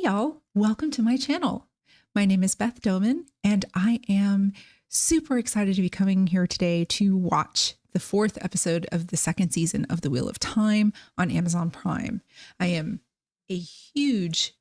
y'all, welcome to my channel. My name is Beth Doman, and I am super excited to be coming here today to watch the fourth episode of the second season of The Wheel of Time on Amazon Prime. I am a huge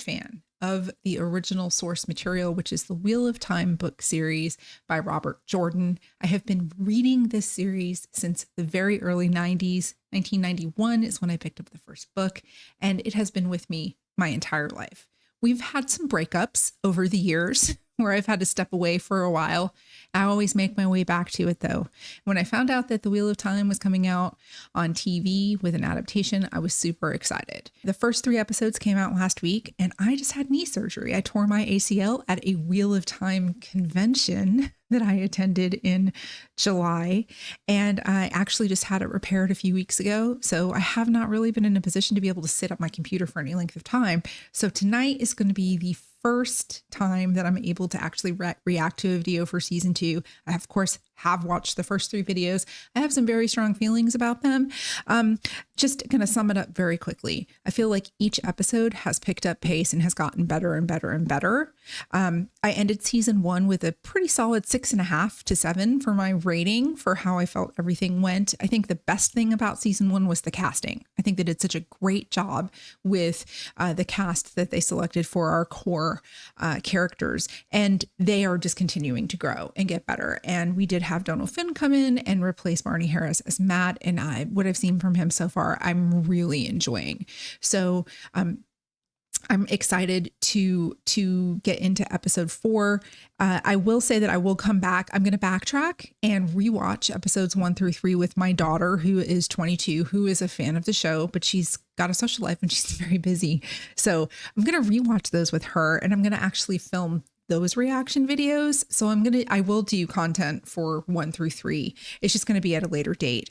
fan of the original source material, which is the Wheel of Time book series by Robert Jordan. I have been reading this series since the very early 90s. 1991 is when I picked up the first book, and it has been with me my entire life. We've had some breakups over the years where I've had to step away for a while. I always make my way back to it though. When I found out that The Wheel of Time was coming out on TV with an adaptation, I was super excited. The first 3 episodes came out last week and I just had knee surgery. I tore my ACL at a Wheel of Time convention that I attended in July. And I actually just had it repaired a few weeks ago. So I have not really been in a position to be able to sit at my computer for any length of time. So tonight is going to be the first time that I'm able to actually react to a video for season 2. I, of course, have watched the first 3 videos. I have some very strong feelings about them. Just going to sum it up very quickly. I feel like each episode has picked up pace and has gotten better and better and better. I ended season 1 with a pretty solid 6.5 to 7 for my rating for how I felt everything went. I think the best thing about season 1 was the casting. I think they did such a great job with the cast that they selected for our core characters, and they are just continuing to grow and get better. And we did have Donald Finn come in and replace Barney Harris as Matt, and what I've seen from him so far, I'm really enjoying. So I'm excited to get into episode 4. I will say that I will come back. I'm going to backtrack and rewatch episodes 1 through 3 with my daughter, who is 22, who is a fan of the show, but she's got a social life and she's very busy. So I'm going to rewatch those with her, and I'm going to actually film those reaction videos. So I will do content for 1 through 3. It's just going to be at a later date.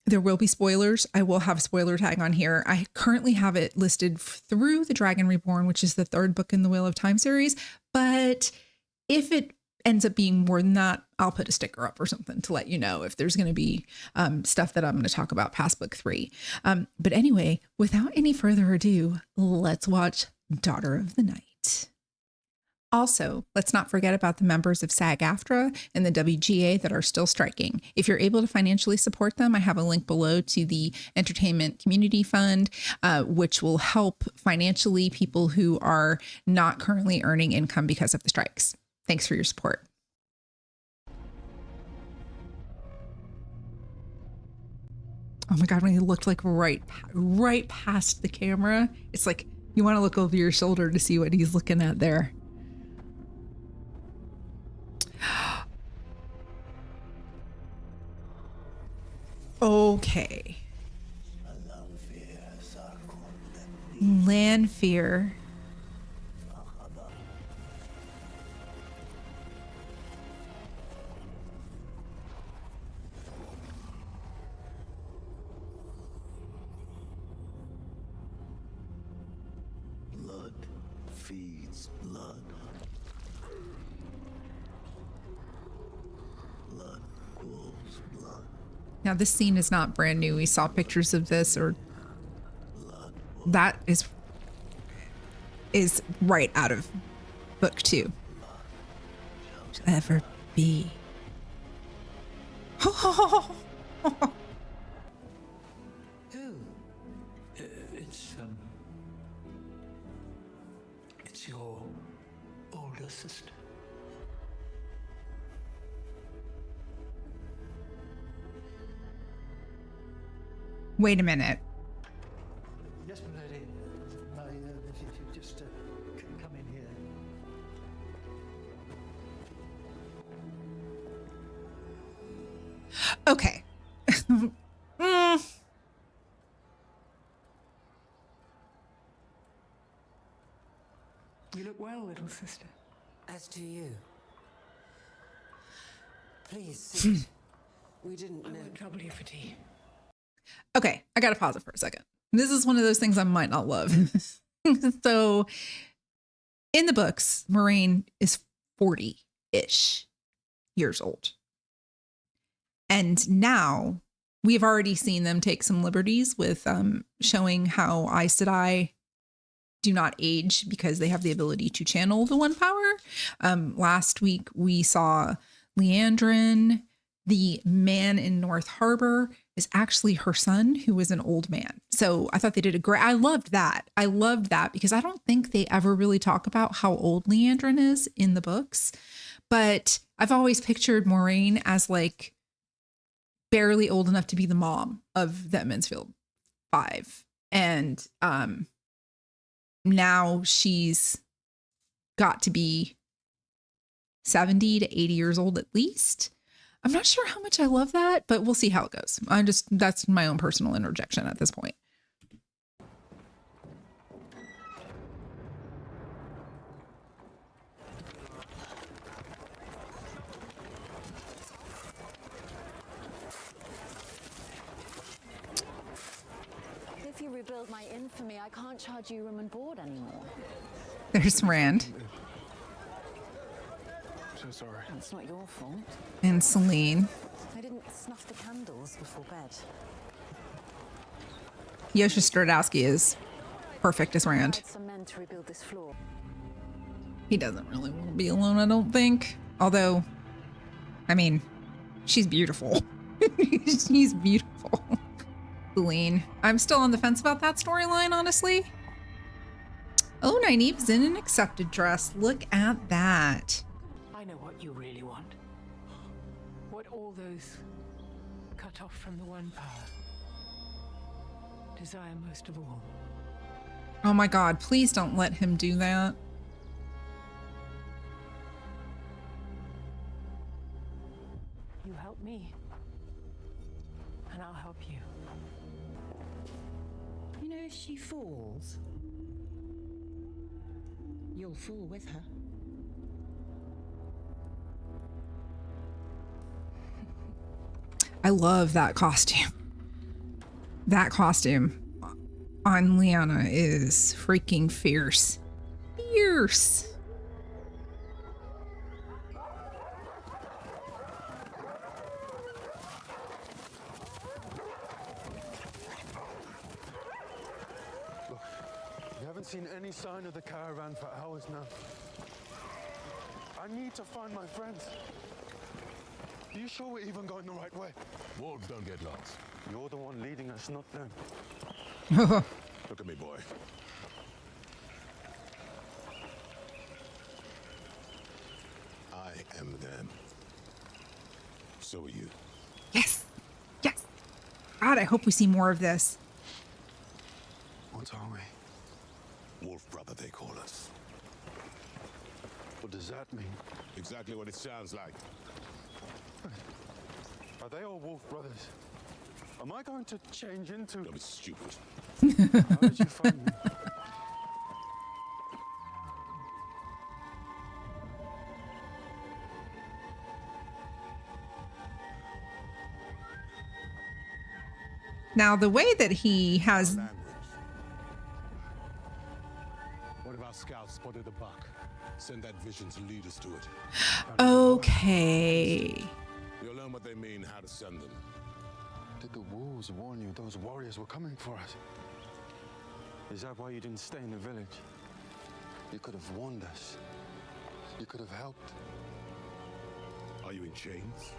There will be spoilers. I will have a spoiler tag on here. I currently have it listed through The Dragon Reborn, which is the 3rd book in the Wheel of Time series. But if it ends up being more than that, I'll put a sticker up or something to let you know if there's going to be stuff that I'm going to talk about past book 3. But anyway, without any further ado, let's watch Daughter of the Night. Also, let's not forget about the members of SAG-AFTRA and the WGA that are still striking. If you're able to financially support them, I have a link below to the Entertainment Community Fund, which will help financially people who are not currently earning income because of the strikes. Thanks for your support. Oh my God, when he looked like right past the camera, it's like you want to look over your shoulder to see what he's looking at there. Okay. Lanfear. Blood feeds blood. Blood pulls blood. Now, this scene is not brand new. We saw pictures of this, or that is right out of book 2. Shall ever be. Oh, it's your older sister. Wait a minute. Yes, my lady. If you just come in here. Okay. You look well, little sister. As do you. Please sit. We didn't I know. won't trouble you for tea. Okay, I gotta pause it for a second. This is one of those things I might not love. So in the books, Moraine is 40-ish years old. And now we've already seen them take some liberties with showing how Aes Sedai do not age because they have the ability to channel the one power. Last week we saw Leandrin. The man in North Harbor is actually her son, who was an old man. So I thought they did a great, I loved that. I loved that because I don't think they ever really talk about how old Leandrin is in the books. But I've always pictured Moraine as like barely old enough to be the mom of the Mansfield Five. And now she's got to be 70 to 80 years old at least. I'm not sure how much I love that, but we'll see how it goes. That's my own personal interjection at this point. If you rebuild my infamy, I can't charge you room and board anymore. There's Rand. So sorry. It's not your fault. And Celine. I didn't snuff the candles before bed. Yosha Stradowski is perfect as I Rand. hired some men to rebuild this floor. He doesn't really want to be alone, I don't think. Although, I mean, she's beautiful. She's beautiful. Celine. I'm still on the fence about that storyline, honestly. Oh, Nynaeve's in an accepted dress. Look at that. I know what you really want. What all those cut off from the one power desire most of all. Oh my God, please don't let him do that. You help me, and I'll help you. You know, if she falls, you'll fall with her. I love that costume. That costume on Lyanna is freaking fierce. Fierce. We haven't seen any sign of the caravan for hours now. I need to find my friends. Are you sure we're even going the right way? Wolves don't get lost. You're the one leading us, not them. Look at me, boy. I am them. So are you. Yes. Yes. God, I hope we see more of this. What are we? Wolf brother, they call us. What does that mean? Exactly what it sounds like. Are they all wolf brothers? Am I going to change into... Don't be stupid. How did you find me? Now, the way that he has... Language. One of our scouts spotted a buck. Send that vision to lead us to it. Okay. You'll learn what they mean, how to send them. Did the wolves warn you those warriors were coming for us? Is that why you didn't stay in the village? You could have warned us. You could have helped. Are you in chains?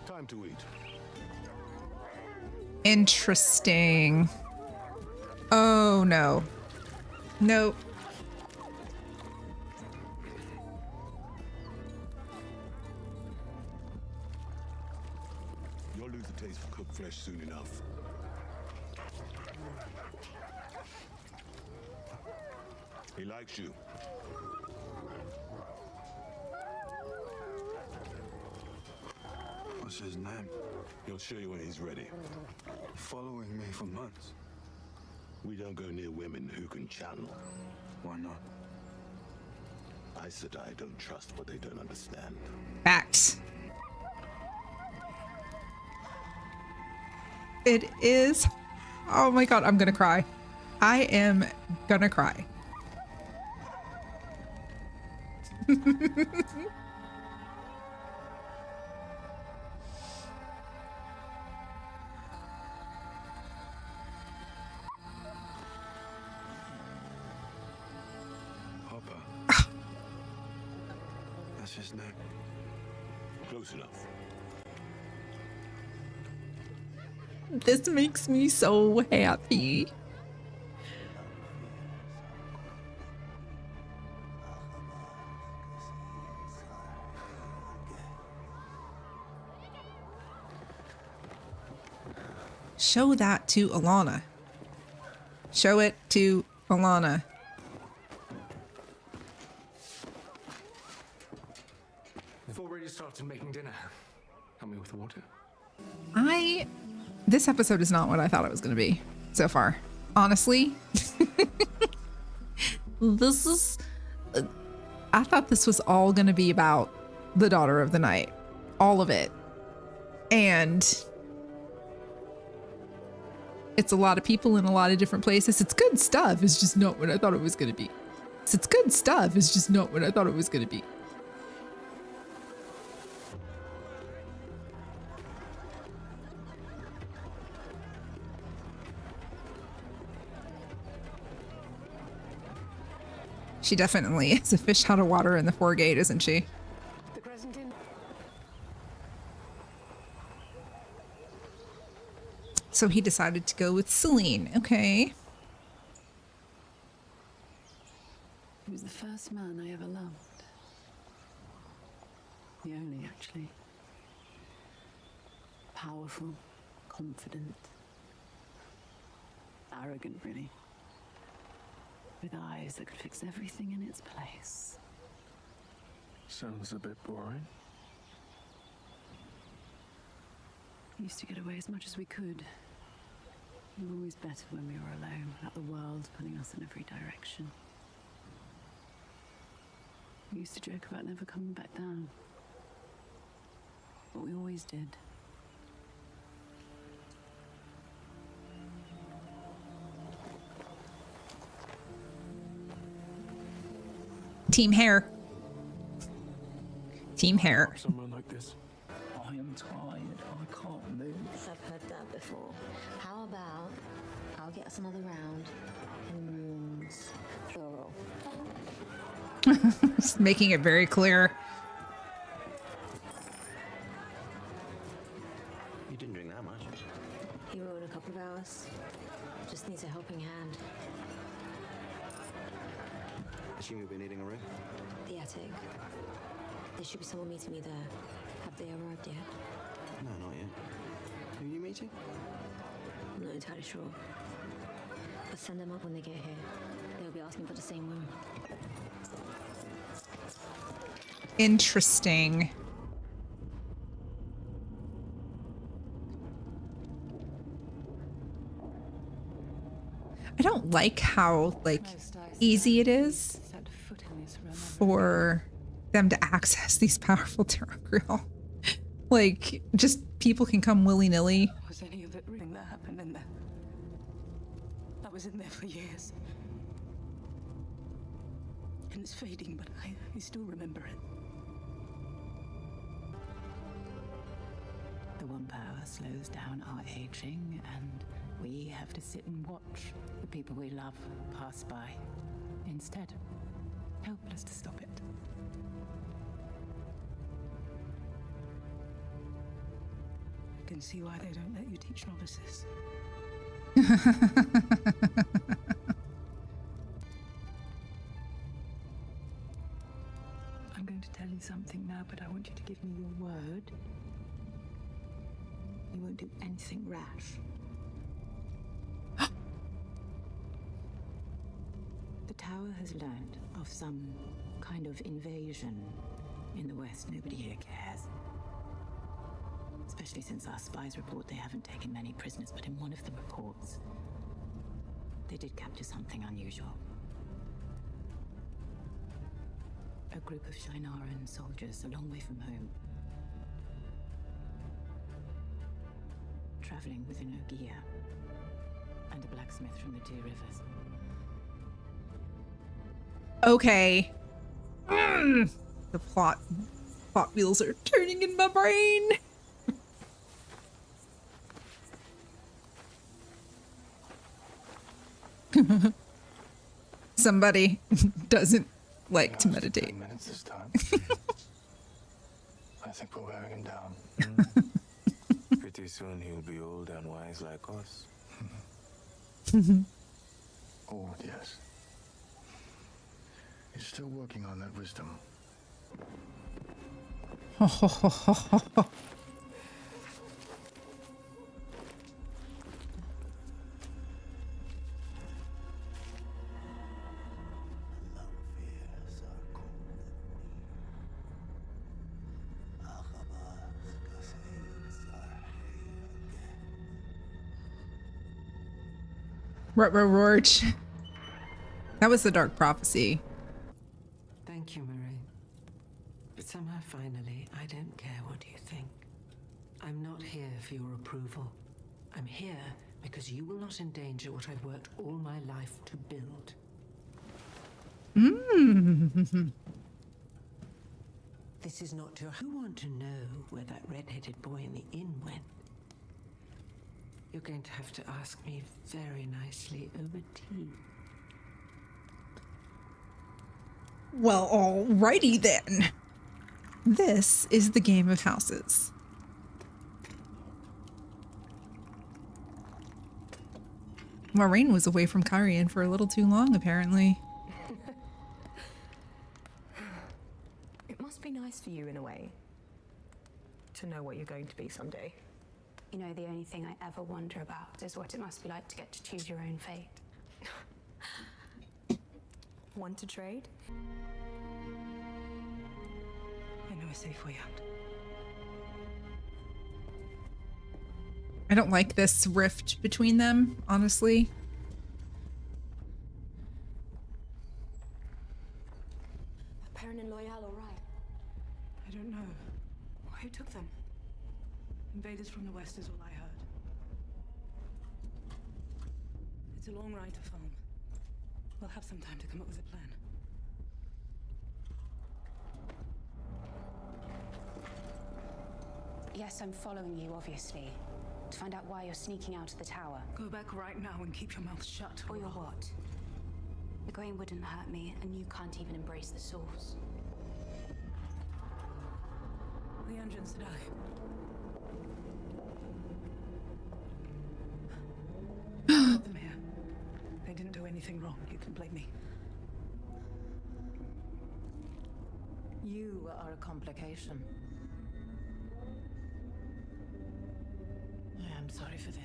Time to eat. Interesting. Oh, no. Nope. You'll lose the taste for cooked flesh soon enough. He likes you. What's his name? He'll show you when he's ready. Following me for months. We don't go near women who can channel. Why not? I said I don't trust what they don't understand. Facts. It is. Oh my God, I'm gonna cry. I am gonna cry. That's his name. Close enough. This makes me so happy. Show that to Alana. Show it to Alana. We've already started making dinner. Help me with the water. This episode is not what I thought it was going to be so far. Honestly, I thought this was all going to be about the Daughter of the Night. All of it. And it's a lot of people in a lot of different places. It's good stuff. It's just not what I thought it was going to be. It's good stuff. It's just not what I thought it was going to be. She definitely is a fish out of water in the foregate, isn't she? The crescent in. So he decided to go with Celine. Okay. He was the first man I ever loved. The only, actually. Powerful, confident, arrogant, really. With eyes that could fix everything in its place. Sounds a bit boring. We used to get away as much as we could. We were always better when we were alone, without the world pulling us in every direction. We used to joke about never coming back down. But we always did. Team hair. Team hair. Someone like this. I am tired. I can't move. I've heard that before. How about I'll get us another round in rooms plural. Just making it very clear. You didn't drink that much. He wrote in a couple of hours. Just needs a helping hand. Assume you'll be needing a room. The attic. There should be someone meeting me there. Have they arrived yet? No, not yet. Who are you meeting? I'm not entirely sure. But send them up when they get here. They'll be asking for the same room. Interesting. I don't like how easy it is for them to access these powerful terrestrial. Like, just people can come willy-nilly. Was any of it really that happened in there? I was in there for years. And it's fading, but I still remember it. The one power slows down our aging, and we have to sit and watch the people we love pass by. Instead, helpless to stop it. I can see why they don't let you teach novices. I'm going to tell you something now, but I want you to give me your word. You won't do anything rash. The tower has learned of some kind of invasion in the West. Nobody here cares. Especially since our spies report they haven't taken many prisoners, but in one of the reports, they did capture something unusual. A group of Shinaran soldiers a long way from home. Traveling with an Ogia and a blacksmith from the Two Rivers. Okay. The plot wheels are turning in my brain. Somebody doesn't like to meditate. 10 minutes this time. I think we're wearing him down. Pretty soon he'll be old and wise like us. Oh, yes. He's still working on that wisdom. Roach. That was the Dark Prophecy. Thank you, Marie. But somehow, finally, I don't care what you think. I'm not here for your approval. I'm here because you will not endanger what I've worked all my life to build. This is not your... You want to know where that red-headed boy in the inn went? You're going to have to ask me very nicely over tea. Well, alrighty then. This is the Game of Houses. Maureen was away from Kyrian for a little too long, apparently. It must be nice for you, in a way, to know what you're going to be someday. You know, the only thing I ever wonder about is what it must be like to get to choose your own fate. Want to trade? I know a safe way out. I don't like this rift between them, honestly. Are Perrin and Loyal all right? I don't know. Who took them? Invaders from the west is all I heard. It's a long ride to farm. We'll have some time to come up with a plan. Yes, I'm following you, obviously. To find out why you're sneaking out of the tower. Go back right now and keep your mouth shut. Or you're what? The grain wouldn't hurt me, and you can't even embrace the source. The engine's to die. Got them here. They didn't do anything wrong. You can blame me. You are a complication. I am sorry for this.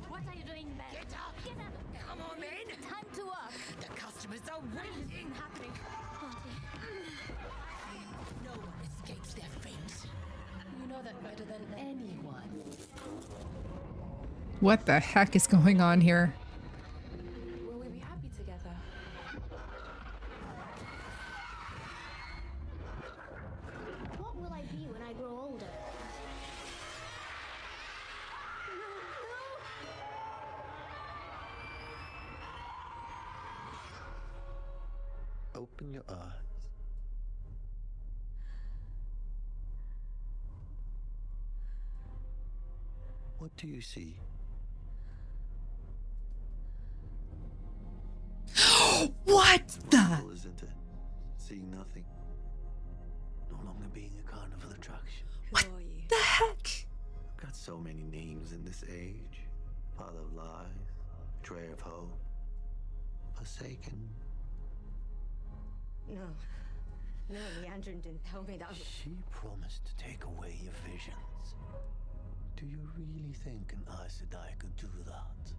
What are you doing there? Get up! Get up! Come on, in! Time to work! The customers are waiting. Happening. No one escapes their fate. You know that better than anyone. What the heck is going on here? Will we be happy together? What will I be when I grow older? Open your eyes. What do you see? What the? Wonderful, isn't it? Seeing nothing. No longer being a carnival attraction. What the heck? I've got so many names in this age. Father of lies, betrayer of hope, forsaken. No. No, Leandrin didn't tell me that. She promised to take away your visions. Do you really think an Aes Sedai could do that?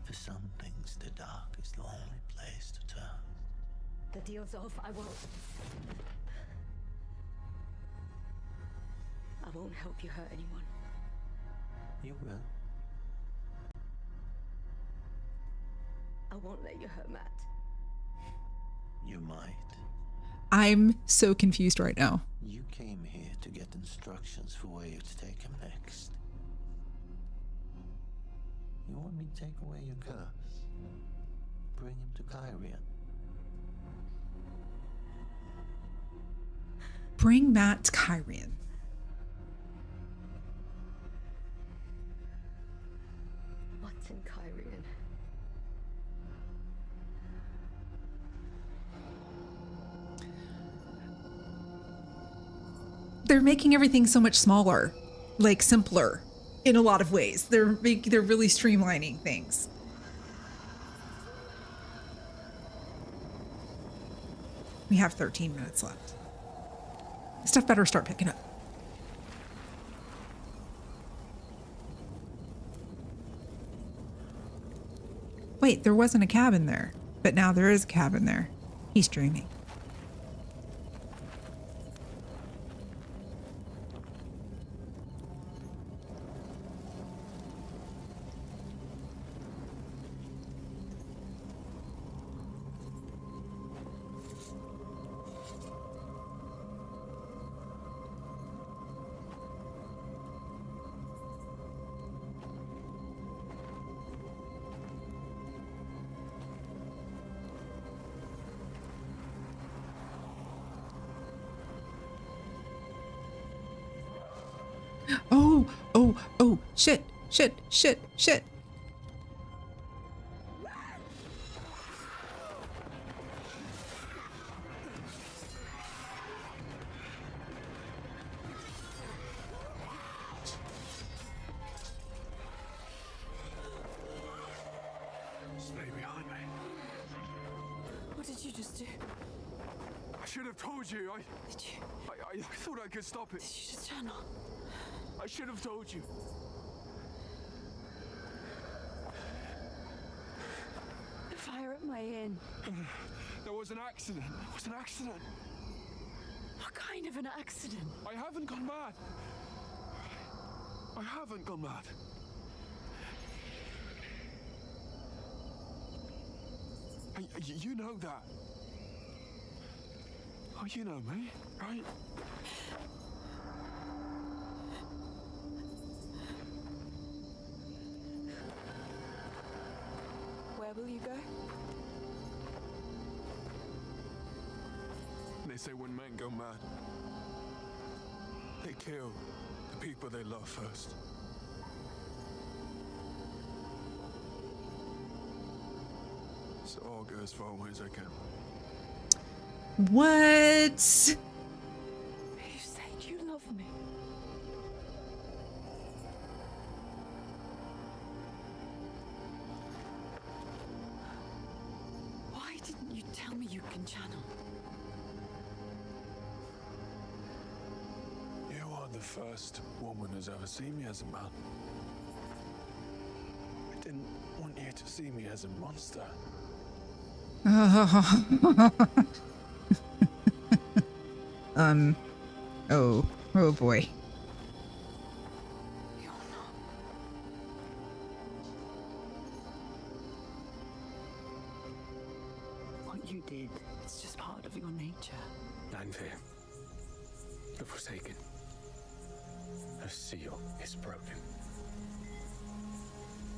For some things, the dark is the only place to turn. The deal's off. I won't help you hurt anyone. You will. I won't let you hurt Matt. You might. I'm so confused right now. You came here to get instructions for where you're to take him next. You're me take away your curse. Bring him to Kyrian. Bring Matt to Kyrian. What's in Kyrian? They're making everything so much smaller, like simpler in a lot of ways. They're really streamlining things. We have 13 minutes left. Stuff better start picking up. Wait, there wasn't a cabin there, but now there is a cabin there. He's dreaming. Oh, shit. Stay behind me. What did you just do? I should have told you. Did you? I thought I could stop it. Did you just channel? I should have told you. The fire at my inn. There was an accident. It was an accident. What kind of an accident? I haven't gone mad. I haven't gone mad. You know that. Oh, you know me, right? Where will you go? They say when men go mad, they kill the people they love first. So I'll go as far away as I can. What? You said you love me. Why didn't you tell me you can channel? You are the first woman who's ever seen me as a man. I didn't want you to see me as a monster. Oh boy. You're not. What you did, it's just part of your nature. Langfair, the Forsaken. Her seal is broken.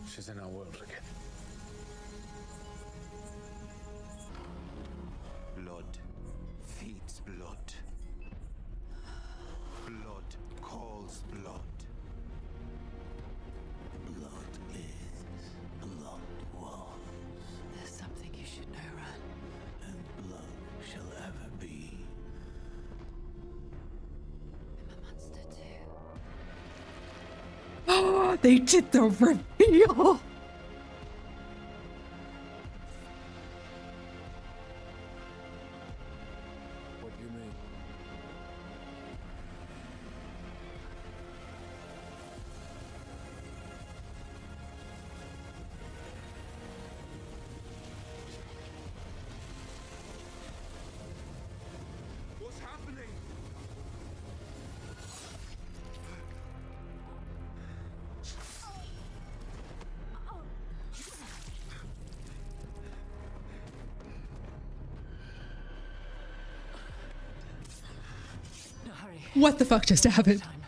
She's in our world again. Blood feeds blood. Blood calls blood. Blood is, blood was. There's something you should know, Ran. And blood shall ever be. I'm a monster too. Oh, they did the reveal. What do you mean? What's happening? No, hurry. What the fuck just happened? Time.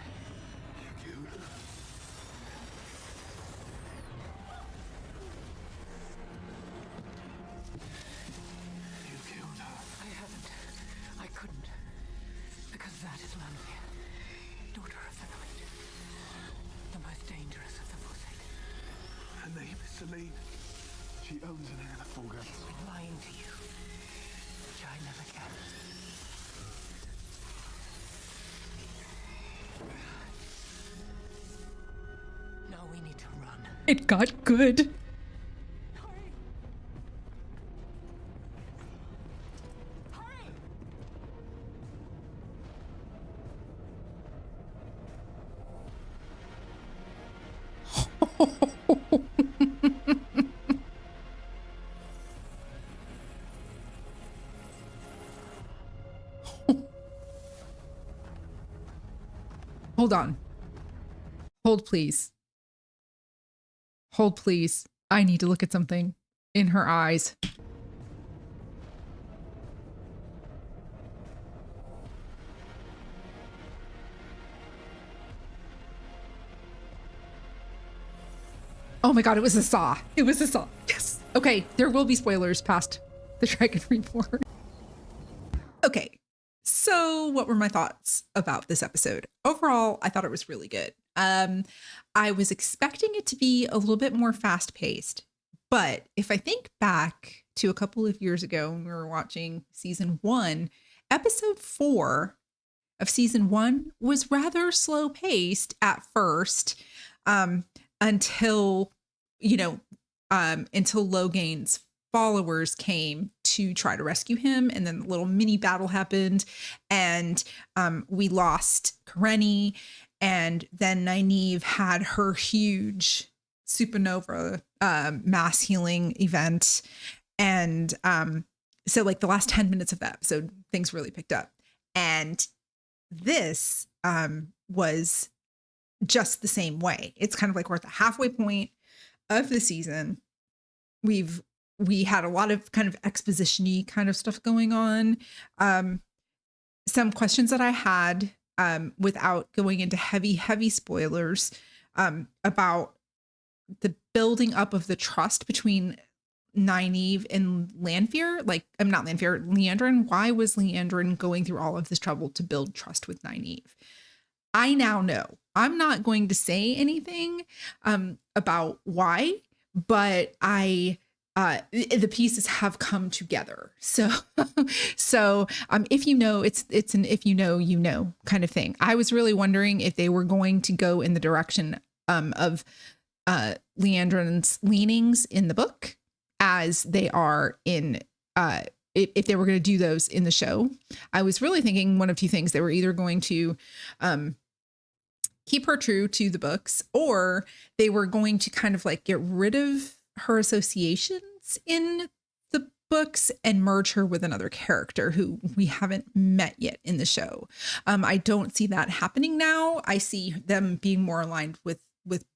name is Celine. She owns an heir to full guns. I'm lying to you, which I never can. Now we need to run. It got good. Hold on. Hold, please. Hold, please. I need to look at something in her eyes. Oh my God, it was a saw. It was a saw. Yes. Okay, there will be spoilers past the Dragon Reborn. Okay, so what were my thoughts about this episode? Overall, I thought it was really good. I was expecting it to be a little bit more fast-paced, but if I think back to a couple of years ago when we were watching season 1, episode 4 of season 1 was rather slow-paced at first, until Logain's followers came to try to rescue him, and then the little mini battle happened, and we lost Karenni, and then Nynaeve had her huge supernova mass healing event, and so like the last 10 minutes of that episode, things really picked up, and this was just the same way. It's kind of like we're at the halfway point of the season. We had a lot of kind of exposition-y kind of stuff going on. Some questions that I had, without going into heavy spoilers, about the building up of the trust between Nynaeve and Lanfear. Like, I'm not Lanfear, Liandrin. Why was Liandrin going through all of this trouble to build trust with Nynaeve? I now know. I'm not going to say anything about why, but the pieces have come together. So if you know, it's an if you know kind of thing. I was really wondering if they were going to go in the direction of Liandrin's leanings in the book as they are in if they were going to do those in the show. I was really thinking one of two things. They were either going to keep her true to the books, or they were going to kind of like get rid of her associations in the books and merge her with another character who we haven't met yet in the show. I don't see that happening now. I see them being more aligned with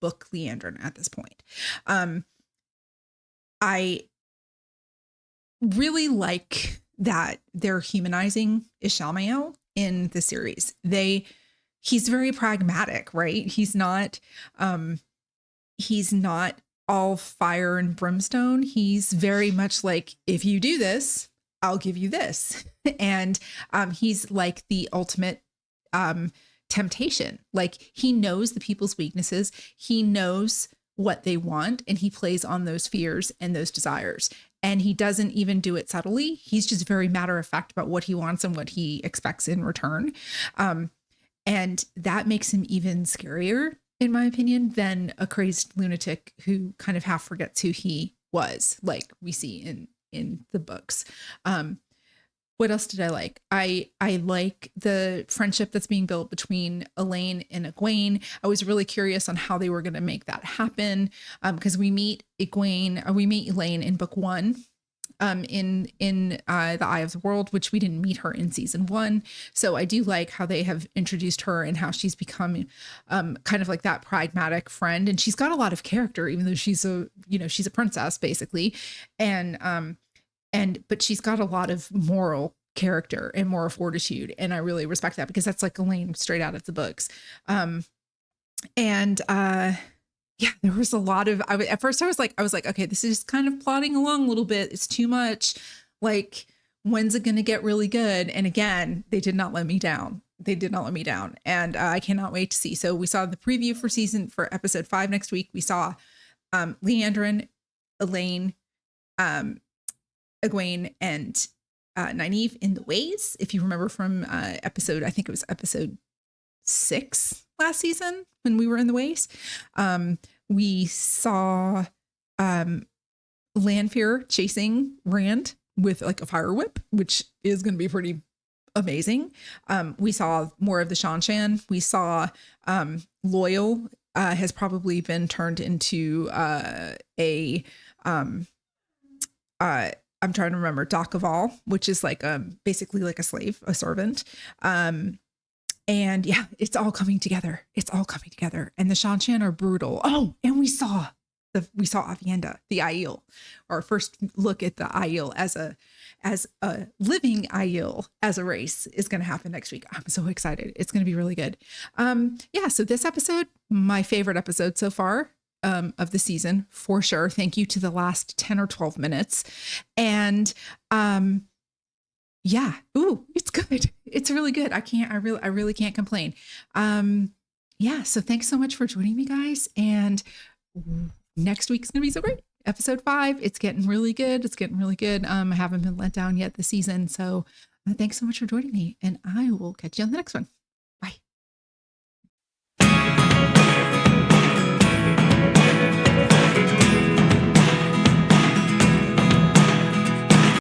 book Liandrin at this point. I really like that they're humanizing Ishamael in the series. He's very pragmatic, right? He's not all fire and brimstone. He's very much like, if you do this, I'll give you this. And he's like the ultimate temptation. Like, he knows the people's weaknesses. He knows what they want, and he plays on those fears and those desires. And he doesn't even do it subtly. He's just very matter of fact about what he wants and what he expects in return. And that makes him even scarier, in my opinion, than a crazed lunatic who kind of half forgets who he was, like we see in the books. What else did I like? I like the friendship that's being built between Elaine and Egwene. I was really curious on how they were going to make that happen, because we meet Elaine in book 1. In the Eye of the World, which we didn't meet her in season 1. So I do like how they have introduced her and how she's become kind of like that pragmatic friend. And she's got a lot of character, even though she's a princess basically. But she's got a lot of moral character and moral fortitude. And I really respect that, because that's like Elaine straight out of the books. Yeah, there was a lot of, at first I was like, okay, this is kind of plodding along a little bit. It's too much. Like, when's it going to get really good? And again, they did not let me down. And I cannot wait to see. So we saw the preview for episode 5 next week. We saw Leandrin, Elaine, Egwene, and Nynaeve in the ways. If you remember from episode, I think it was episode 6 last season when we were in the ways, we saw Lanfear chasing Rand with like a fire whip, which is going to be pretty amazing. We saw more of the Shan-Shan. We saw Loyal has probably been turned into I'm trying to remember, Dakaval, which is like basically like a slave, a servant. And yeah, it's all coming together. It's all coming together. And the Shan-Shan are brutal. Oh, and we saw Avienda, the Aiel. Our first look at the Aiel as a living Aiel as a race is going to happen next week. I'm so excited. It's going to be really good. Yeah, so this episode, my favorite episode so far of the season, for sure. Thank you to the last 10 or 12 minutes. And yeah, ooh, it's good. It's really good. I really can't complain. Yeah, so thanks so much for joining me, guys. And next week's gonna be so great. Episode 5, it's getting really good. It's getting really good. I haven't been let down yet this season. So thanks so much for joining me, and I will catch you on the next one.